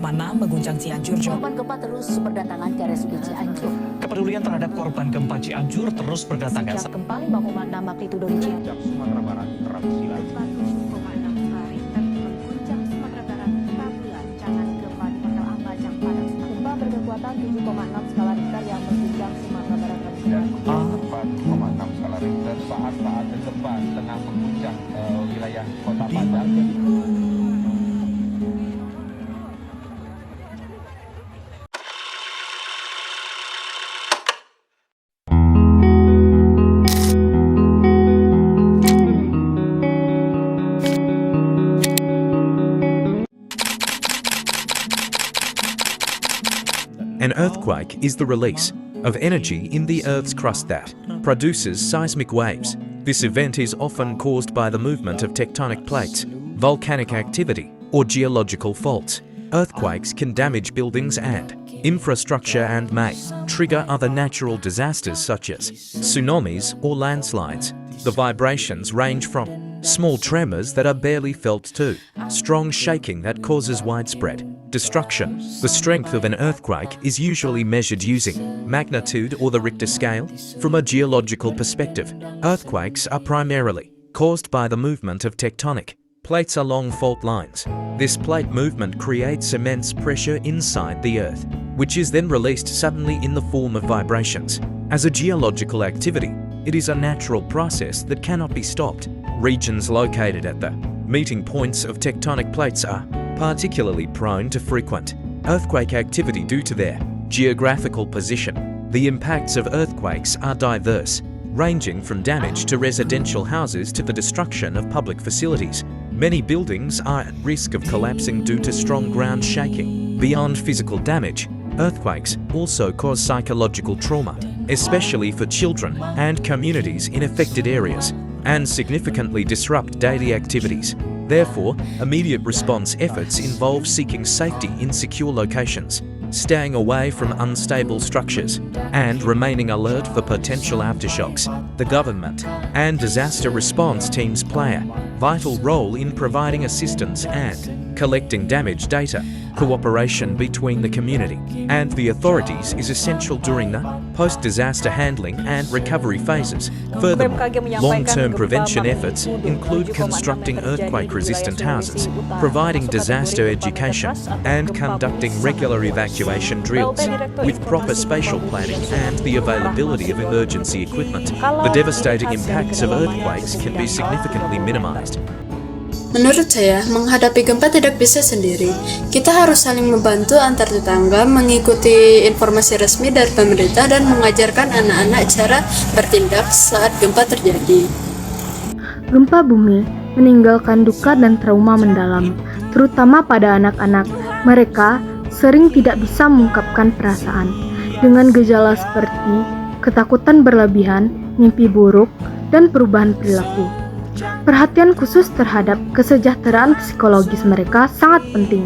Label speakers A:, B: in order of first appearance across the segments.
A: 7,6 mengguncang Cianjur.
B: Korban gempa terus berdatangan ke RSUD Cianjur.
A: Kepedulian terhadap korban gempa Cianjur terus berdatangan.
B: Sejak gempa 5,6 magnitudo di Cianjur.
C: Sumatera Barat, Rabu siang.
D: Gempa 7,6 skala Richter mengguncang Sumatera Barat, Rabu ancaman gempa di Pangkal Ambajang, Padang.
B: Gempa berkekuatan 7,6 skala Richter yang mengguncang Sumatera Barat.
C: Gempa 7,6 skala Richter saat gempa tengah mengguncang wilayah Kota Padang.
E: An earthquake is the release of energy in the Earth's crust that produces seismic waves. This event is often caused by the movement of tectonic plates, volcanic activity, or geological faults. Earthquakes can damage buildings and infrastructure and may trigger other natural disasters such as tsunamis or landslides. The vibrations range from small tremors that are barely felt to strong shaking that causes widespread destruction. The strength of an earthquake is usually measured using magnitude or the Richter scale. From a geological perspective, earthquakes are primarily caused by the movement of tectonic plates along fault lines. This plate movement creates immense pressure inside the Earth, which is then released suddenly in the form of vibrations. As a geological activity, it is a natural process that cannot be stopped. Regions located at the meeting points of tectonic plates are particularly prone to frequent earthquake activity due to their geographical position. The impacts of earthquakes are diverse, ranging from damage to residential houses to the destruction of public facilities. Many buildings are at risk of collapsing due to strong ground shaking. Beyond physical damage, earthquakes also cause psychological trauma, especially for children and communities in affected areas, and significantly disrupt daily activities. Therefore, immediate response efforts involve seeking safety in secure locations, staying away from unstable structures, and remaining alert for potential aftershocks. The government and disaster response teams play a vital role in providing assistance and collecting damage data. Cooperation between the community and the authorities is essential during the post-disaster handling and recovery phases. Furthermore, long-term prevention efforts include constructing earthquake-resistant houses, providing disaster education, and conducting regular evacuation drills. With proper spatial planning and the availability of emergency equipment, the devastating impacts of earthquakes can be significantly minimized.
F: Menurut saya, menghadapi gempa tidak bisa sendiri. Kita harus saling membantu antar tetangga, mengikuti informasi resmi dari pemerintah, dan mengajarkan anak-anak cara bertindak saat gempa terjadi.
G: Gempa bumi meninggalkan duka dan trauma mendalam, terutama pada anak-anak. Mereka sering tidak bisa mengungkapkan perasaan, dengan gejala seperti ketakutan berlebihan, mimpi buruk, dan perubahan perilaku. Perhatian khusus terhadap kesejahteraan psikologis mereka sangat penting,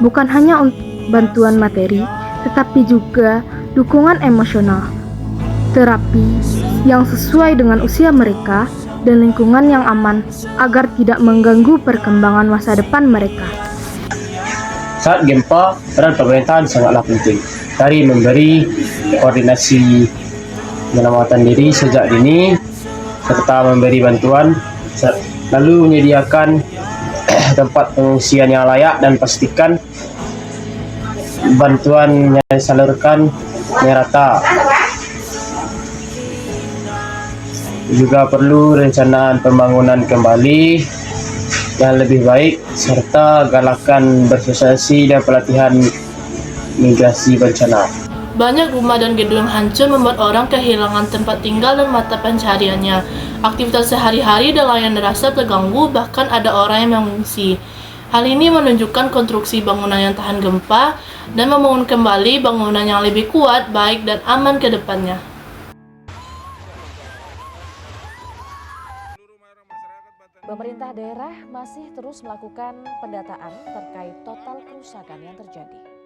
G: bukan hanya untuk bantuan materi, tetapi juga dukungan emosional, terapi yang sesuai dengan usia mereka, dan lingkungan yang aman agar tidak mengganggu perkembangan masa depan mereka.
H: Saat gempa, peran pemerintahan sangatlah penting. Dari memberi koordinasi penyelamatan diri sejak dini, serta memberi bantuan, lalu menyediakan tempat pengungsian yang layak dan pastikan bantuan yang disalurkan merata. Juga perlu rencanaan pembangunan kembali yang lebih baik serta galakan bersosialisasi dan pelatihan migrasi bencana.
I: Banyak rumah dan gedung hancur membuat orang kehilangan tempat tinggal dan mata pencahariannya. Aktivitas sehari-hari nelayan dirasa terganggu, bahkan ada orang yang mengungsi. Hal ini menunjukkan konstruksi bangunan yang tahan gempa dan membangun kembali bangunan yang lebih kuat, baik dan aman ke depannya.
B: Pemerintah daerah masih terus melakukan pendataan terkait total kerusakan yang terjadi.